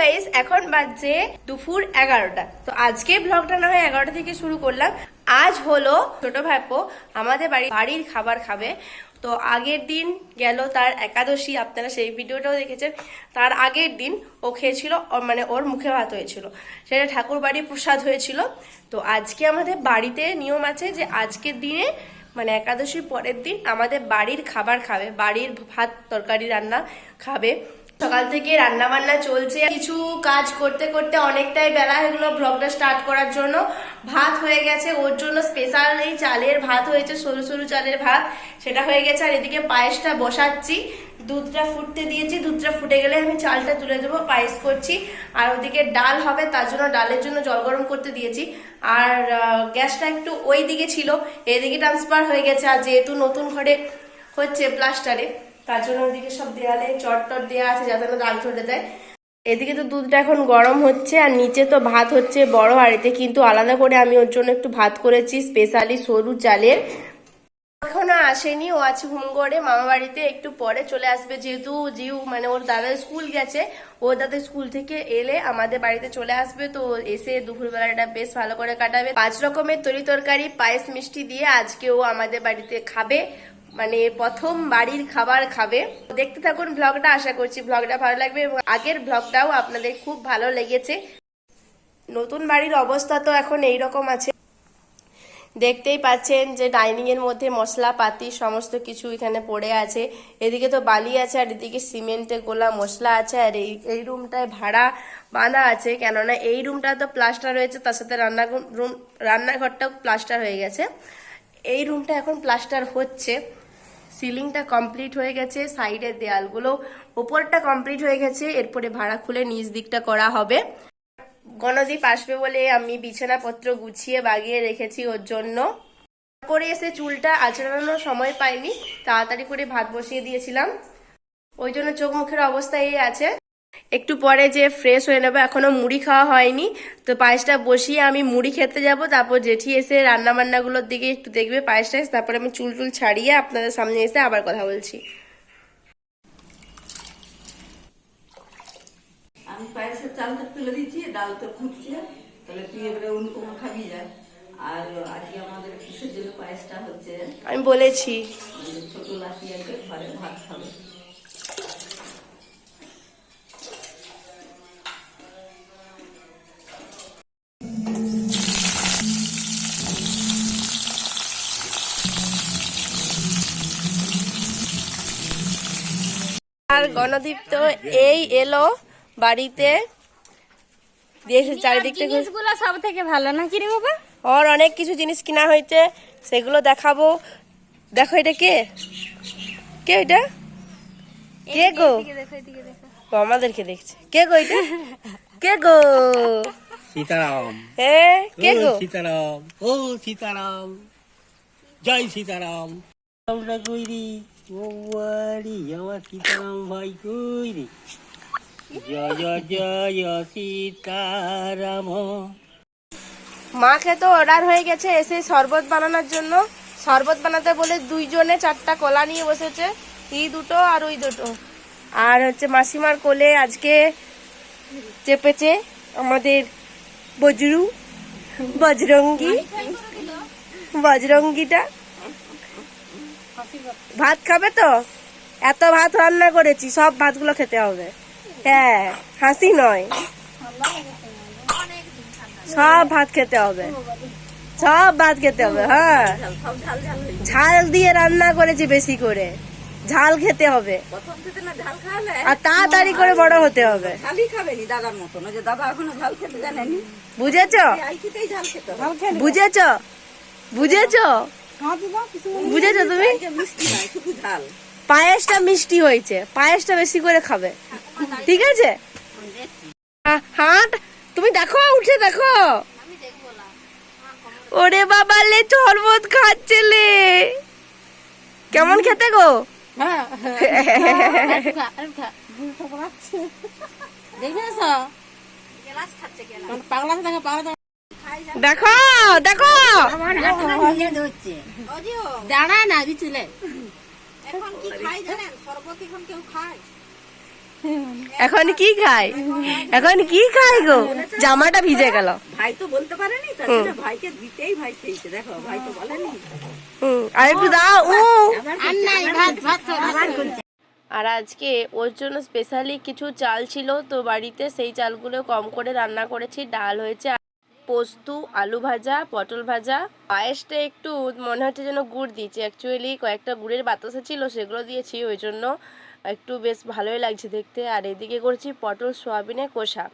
Guys, এখন বাজছে দুপুর 11টা। তো আজকে ব্লগটা না হয় 11টা থেকে শুরু করলাম। আজ হলো ছোট ভাইপো আমাদের বাড়ির খাবার খাবে। তো আগের দিন গেল তার একাদশী, আপনারা সেই ভিডিওটাও দেখেছেন। তার আগের দিন ও খেয়েছিল, মানে ওর মুখে ভাত হয়েছিল, সেটা ঠাকুর বাড়ির প্রসাদ হয়েছিল। তো আজকে আমাদের বাড়িতে নিয়ম আছে যে আজকের দিনে মানে একাদশীর পরের দিন আমাদের বাড়ির খাবার খাবে, বাড়ির ভাত তরকারি রান্না খাবে। সকাল থেকে রান্না বান্না চলছে, কিছু কাজ করতে করতে অনেকটাই বেলা হয়ে গেলো ব্লগটা স্টার্ট করার জন্য। ভাত হয়ে গেছে, ওর জন্য স্পেশাল এই চালের ভাত হয়েছে, সরু সরু চালের ভাত, সেটা হয়ে গেছে। আর এদিকে পায়েসটা বসাচ্ছি, দুধটা ফুটতে দিয়েছি, দুধটা ফুটে গেলে আমি চালটা তুলে দেবো, পায়েস করছি। আর ওদিকে ডাল হবে, তার জন্য ডালের জন্য জল গরম করতে দিয়েছি। আর গ্যাসটা একটু ওই দিকে ছিল, এদিকে ট্রান্সফার হয়ে গেছে। আর যেহেতু নতুন ঘরে হচ্ছে প্লাস্টারে, তার জন্য ওদিকে সব দেয়ালে চট টট দেওয়া আছে যাতে না দাগ ধরে দেয়। এদিকে তো দুধটা এখন গরম হচ্ছে, আর নিচে তো ভাত হচ্ছে বড় হাঁড়িতে, কিন্তু আলাদা করে আমি ওর জন্য একটু ভাত করেছি স্পেশালি সরু চালের। এখনো আসেনি, ও আছে হুমগড়ে মামা বাড়িতে, একটু পরে চলে আসবে। যেহেতু জিউ মানে ওর দাদা স্কুল গেছে, ও দাদা স্কুল থেকে এলে আমাদের বাড়িতে চলে আসবে। তো এসে দুপুরবেলাটা বেশ ভালো করে কাটাবে। 5 রকমের তরি তরকারি পায়েস মিষ্টি দিয়ে আজকে ও আমাদের বাড়িতে খাবে, মানে প্রথম বাড়ির খাবার খাবে। দেখতে থাকুন ব্লগটা, আশা করছি ব্লগটা ভালো লাগবে এবং আগের ব্লগটাও আপনাদের খুব ভালো লেগেছে। নতুন বাড়ির অবস্থা তো এখন এইরকম আছে, দেখতেই পাচ্ছেন যে ডাইনিং এর মধ্যে মশলাপাতি সমস্ত কিছু এখানে পড়ে আছে। এদিকে তো বালি আছে, আর এদিকে সিমেন্টে গোলা মশলা আছে। আর এই রুমটায় ভাড়া বাঁধা আছে, কেননা এই রুমটা তো প্লাস্টার হয়েছে, তার সাথে রান্নাঘরটাও প্লাস্টার হয়ে গেছে। এই রুমটা এখন প্লাস্টার হচ্ছে, সিলিংটা কমপ্লিট হয়ে গেছে, সাইডের দেয়ালগুলো, উপরটা কমপ্লিট হয়ে গেছে। এরপরে ভাড়া খুলে নিচ দিকটা করা হবে। গণদীপ আসবে বলে আমি বিছানাপত্র গুছিয়ে বাগিয়ে রেখেছি ওর জন্য। করে এসে চুলটা আঁচড়ানোর সময় পাইনি, তাড়াতাড়ি করে ভাত বসিয়ে দিয়েছিলাম, ওই জন্য চোখ মুখের অবস্থা এই আছে। একটু পরে যে ফ্রেশ হয়ে নেবো, এখনো মুড়ি খাওয়া হয়নি। তো পায়েসটা বসিয়ে আমি মুড়ি খেতে যাব, তারপর জেঠি এসে রান্না বান্নাগুলোর দিকে একটু দেখবে পায়েস টাইস, তারপরে আমি চুল টুল ছাড়িয়ে আপনাদের সামনে এসে আবার কথা বলছি। আমি পায়েসের চালটা তুলে দিচ্ছি, ডাল তো ফুটছে, তাহলে তুই এবারে অন্য খাবি যায়। আর আজকে আমাদের কিসের জন্য পায়েসটা হচ্ছে আমি বলেছি ছোট লাঠি আজকে ঘরে ভাত খাবে। আর গণদীপ তো এই এলো বাড়িতে, দিয়েছে চারিদিকটা। জিনিসগুলো সব থেকে ভালো না কি রে বাবা? ওর অনেক কিছু জিনিস কিনা হয়েছে, সেগুলো দেখাবো। দেখো এটা কে কে এটা কে গো? ও আমাদেরকে দেখছে। কে গো এটা? কে গো? সীতারাম। হ্যাঁ কে গো? সীতারাম, ও সীতারাম, জয় সীতারাম। আমরা কইরি ও বাড়ি আমার সীতারাম ভাই কইরি, জয় জয় জয় সীতারাম। মাকে তো অর্ডার হয়ে গেছে এসে শরবত বানানোর জন্য। শরবত বানাতে বলে 2 জনে 4টা কলা নিয়ে বসেছে, এই দুটো আর ওই দুটো। আর হচ্ছে মাসিমার কোলে আজকে চেপেছে আমাদের বজরঙ্গিটা। ভাত খাবে তো? এত ভাত রান্না করেছি, সব ভাতগুলো খেতে হবে। হ্যাঁ, হাসি নয়, সব ভাত খেতে হবে, সব ভাত খেতে হবে। হ্যাঁ, ঝাল দিয়ে রান্না করেছি, বেশি করে ঝাল খেতে হবে, আর তাড়াতাড়ি করে বড় হতে হবে। ঝালই খাবেনি দাদার মতো, না যে দাদা এখনো ঝাল খেতে জানেনি। বুঝেছ? ঝাল খেতে হবে। বুঝেছ? বুঝেছ? বুঝেছ তুমি? মিষ্টি নয়, শুধু ঝাল। পায়েসটা মিষ্টি হয়েছে, পায়েসটা বেশি করে খাবে, ঠিক আছে? হাট, তুমি দেখো, উঠে দেখো। ওরে বাবা লে, শরবত খাচ্ছে লে, কেমন খেতে গো? দেখো দেখো, দাঁড়ায় না দিছিলে। এখন কি খাই জানেন? শরবত এখন কেউ খায়? এখন কি খায়? এখন কি খায় গো? জামাটা ভিজে গেল। ভাই তো বলতে পারেনি, তাছাড়া ভাইকে দিতেই ভাই খেয়েছে। দেখো ভাই তো বলেনি। আর একটু দাও। আবার করছে। আর আজকে ওর জন্য স্পেশালি কিছু চাল ছিল তো বাড়িতে, সেই চালগুলো কম করে রান্না করেছি। ডাল হয়েছে, পোস্ত, আলু ভাজা, পটল ভাজা। পায়েসটা একটু মনে হচ্ছে যেন গুড় দিয়েছি, অ্যাকচুয়ালি কয়েকটা গুড়ের বাতাসা ছিল সেগুলো দিয়েছি, ওই জন্য একটু বেশ ভালোই লাগছে দেখতে। আর এদিকে করেছি পটল সোয়াবিনের কষা।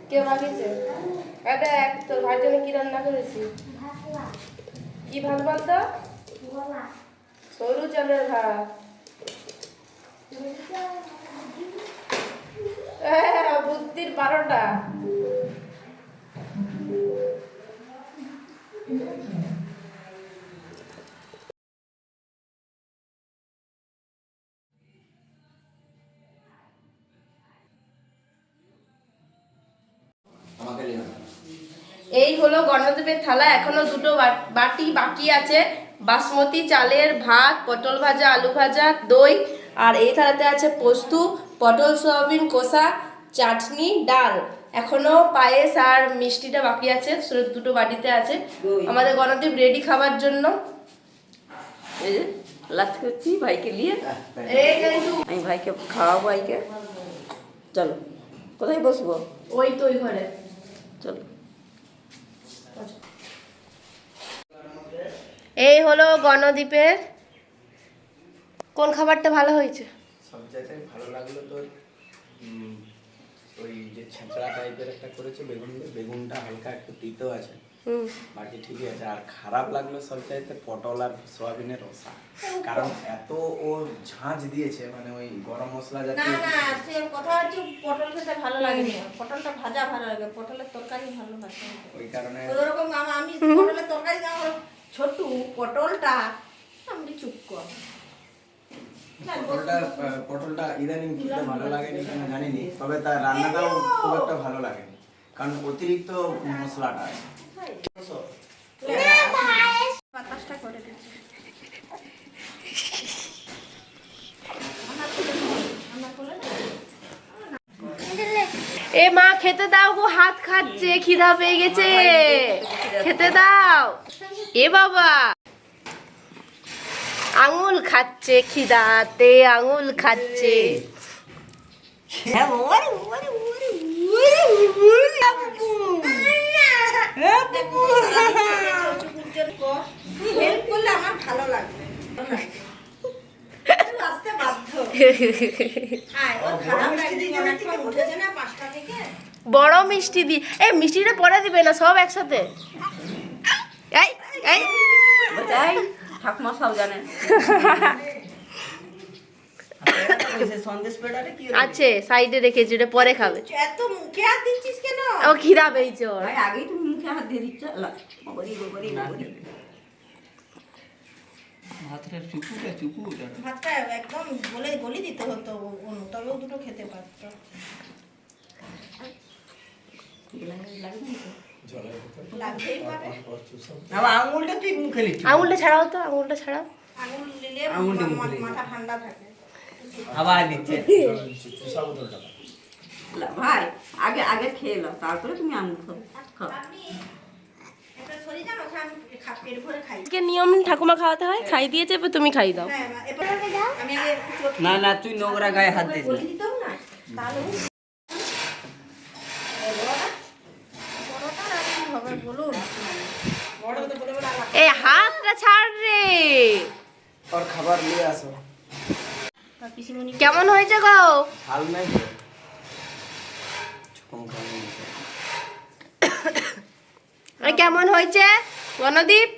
কেউ বাকিছে? দেখ তোর ভাইয়ের জন্য কি রান্না করেছি। কি ভাত বলতো? সরু চালের ভাত। বুদ্ধির 12টা। এই হলো গণদেবের থালা। এখনো দুটো বাটি বাকি আছে। বাসমতি চালের ভাত, পটল ভাজা, আলু ভাজা, দই। আর এই থালাতে আছে পোস্ত, পটল সোয়াবিন কষা, চাটনি, ডাল। এখনো পায়েস আর মিষ্টিটা বাকি আছে, দুটো বাটিতে আছে। আমাদের গণদেব রেডি খাবার জন্য। এই যে লাঞ্চ করছি ভাইকে নিয়ে। এই কিন্তু আমি ভাইকে খাওয়াবো। ভাইকে চলো, কোথায় বসবো? ওই তো ওই ঘরে চলো। এই হলো গণদ্বীপের। কোন খাবারটা ভালো হয়েছে? সবচাইতে ভালো লাগলো তোর ওই যে ছেঁচড়া টাইপের একটা করেছে বেগুন দিয়ে, বেগুনটা হালকা একটু তিতো আছে, বাকি ঠিকই আছে। আর খারাপ লাগলো সবচাইতে পটল আর সোয়াবিনের রসা, কারণ এত ও ঝাঁঝ দিয়েছে, মানে ওই গরম মশলা জাতীয় সে কথা হচ্ছে পটল খেতে ভালো লাগে না, পটলটা ভাজা ভালো লাগে, পটলের তরকারি ভালো লাগে। ওই কারণে ওরকম আমি পটলের তরকারি আমার ছোটু পটলটা আমি চুপ কর। পটলটা ইদানিং খেতে ভালো লাগেনি কেন জানিনি, তবে তার রান্নাটাও খুব একটা ভালো লাগেনি, কারণ অতিরিক্ত মশলাটা আছে। বাতাসটা করে দিচ্ছি। এ মা খেতে দাও গো, হাত খাচ্ছে, খিদা পেয়ে গেছে, খেতে দাও। এ বাবা আঙুল খাচ্ছে, খিদাতে আঙুল খাচ্ছে। হেল্প করলে আমার ভালো লাগবে, আসতে বাধ্য। খারাপ লাগছে, অনেকক্ষণ উঠেছে না 5টা থেকে। বড় মিষ্টি দি, এই মিষ্টিটা পরে দিবে না, সব একসাথে। এই এই বোঝাই ঠাকুমা সব জানে। সন্দেশ পেড়াটা কি আছে সাইডে রেখেছি, ওটা পরে খাবে। এত মুখে হাত দিচ্ছিস কেন? ও খিদা পেয়েছে ওর। ভাই আগেই তুমি মুখে হাত দিয়ে দিচ্ছ। বগরি বগরি বগরি ভাতটা একদম গলি দিতে হতো অনু, তবেও দুটো খেতে পারতো। লাগতেই পারে। আঙুলটা তুই মুখে লিখছিস, আঙুলটা ছাড়াও তো, আঙুলটা ছাড়াও। আঙুল দিলে আঙুলটা মুখে দিলে। মাথা ঠান্ডা থাকে। আবার দিচ্ছে। ভাই আগে আগে খেয়ে নাও, তারপরে তুমি আঙুল খাও। খাও। আপনি একটা সরি জানো, আমি পেট ভরে খাই। আজকে নিয়ম ঠাকুমা খাওয়াতে হয়, খাই দিয়েছে, এবার তুমি খাই দাও। হ্যাঁ, এবার আমি আগে একটু চোখ না না, তুই নোংরা গায়ে হাত দিস না। বলে দিতাম না, তাহলে বড়টা আর কি হবে বলুন? বড় তো বলে বলে আলাদা। এই হাতটা ছাড় রে। আর খাবার নিয়ে আসো। পিসিমণি কেমন হয়েছে গো? ঝাল নাই তো? কম খাওয়া হয়েছে। এই কেমন হয়েছে গণদীপ?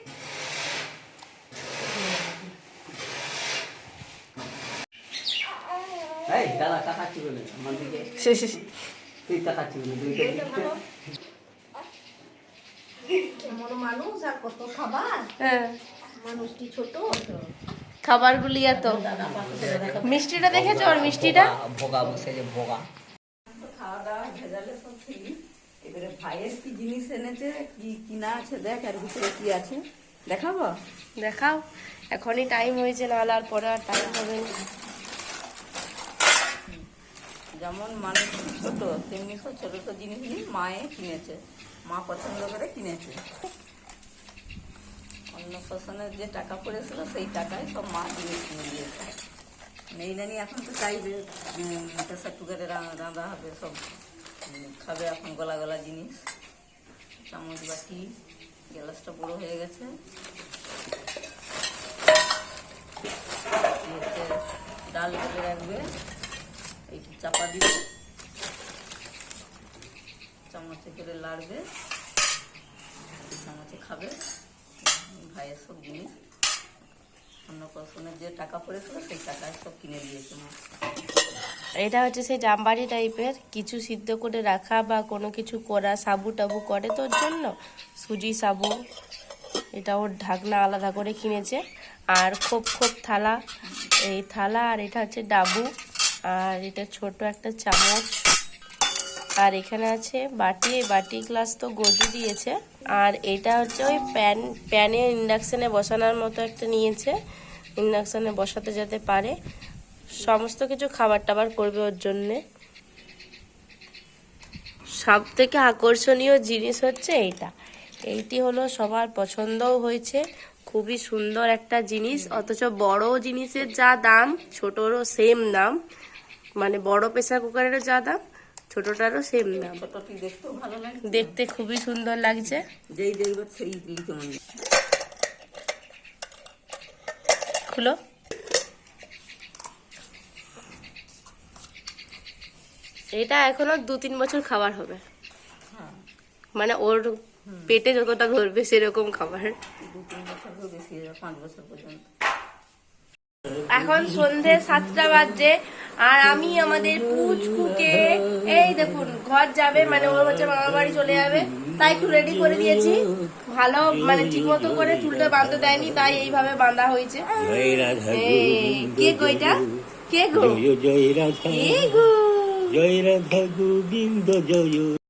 এই দাদা তাকাচ্ছি বলে আমার দিকে, তুই তাকাচ্ছি বলে দুইটা দিচ্ছে। এমন মানুষ আর কত খাবার, হ্যাঁ, মানুষটি ছোট। খাবারগুলি এত। মিষ্টিটা দেখেছো ওর মিষ্টিটা? ভোগা বসে যে ভোগা। খাওয়া দাওয়া ভেজালে সব ছিলি। এবারে ভাইয়ের কি জিনিস এনেছে, কি কিনা আছে দেখ, আর ভিতরে কি আছে। দেখাবো? দেখাও, এখনই টাইম হয়েছে, নাহলে আর পরে আর টাইম হবে না। যেমন মানুষ ছোট তেমনি সব ছোট ছোট জিনিসগুলি মায়ে কিনেছে, মা পছন্দ করে কিনেছে। অন্নপ্রাশনের যে টাকা পড়েছিল সেই টাকায় সব মা জিনিস কিনে দিয়েছে। নেই জানি এখন তো চাইবে প্রেসার কুকারে রাঁধা হবে, সব খাবে এখন গলা গলা জিনিস। চামচ বাটি, গ্যাসটা বড় হয়ে গেছে। হচ্ছে ডাল ঢেলে রাখবে, এইটি চাপা দিবে, চামচে করে লাড়বে, চামচে খাবে। ভাইয়ের সব জিনিস অন্নপ্রাশনের যে টাকা পড়েছিল সেই টাকায় সব কিনে দিয়েছে মা। এটা হচ্ছে সেই জামবাড়ি টাইপের, কিছু সিদ্ধ করে রাখা বা কোনো কিছু করা, সাবু টাবু করে তোর জন্য, সুজি সাবু। এটা ওর ঢাকনা আলাদা করে কিনেছে। আর খোপ খোপ থালা, এই থালা, আর এটা হচ্ছে ডাবু, আর এটা ছোট একটা চামচ। আর এখানে আছে বাটি, এই বাটি গ্লাস তো গজি দিয়েছে। আর এটা হচ্ছে ওই প্যানে ইন্ডাকশানে বসানোর মতো একটা নিয়েছে, ইন্ডাকশানে বসাতে যেতে পারে। সমস্ত কিছু খাবার টাবার করবে ওর জন্যে। সব থেকে আকর্ষণীয় জিনিস হচ্ছে এইটি হলো সবার পছন্দও হয়েছে, খুবই সুন্দর একটা জিনিস। অথচ বড় জিনিসের যা দাম ছোটরও সেম দাম, মানে বড় প্রেসার কুকারেরও যা দাম ছোটটারও সেম দাম। ছোটটি দেখতেও ভালো লাগে, দেখতে খুবই সুন্দর লাগছে। যেই দেখবে সেই লিখে মনে। খুলো। এটা এখনো 2-3 বছর খাবার হবে, মানে ওর পেটে যতটা ধরবে সেরকম খাবার। 2-3 বছর বেশি, 5 বছর পর্যন্ত। এখন সন্ধে 7টা বাজছে, আর আমি আমাদের পুচকুকে এই দেখুন ঘর যাবে, মানে ওর হচ্ছে মামার বাড়ি চলে যাবে, তাই একটু রেডি করে দিয়েছি। ভালো মানে ঠিক মতো করে চুলটা বাঁধতে দেয়নি, তাই এইভাবে বাঁধা হয়েছে। কে গো এটা? কে গো? জয় রাধা, কে গো? জয় রাধা গোবিন্দ জয়।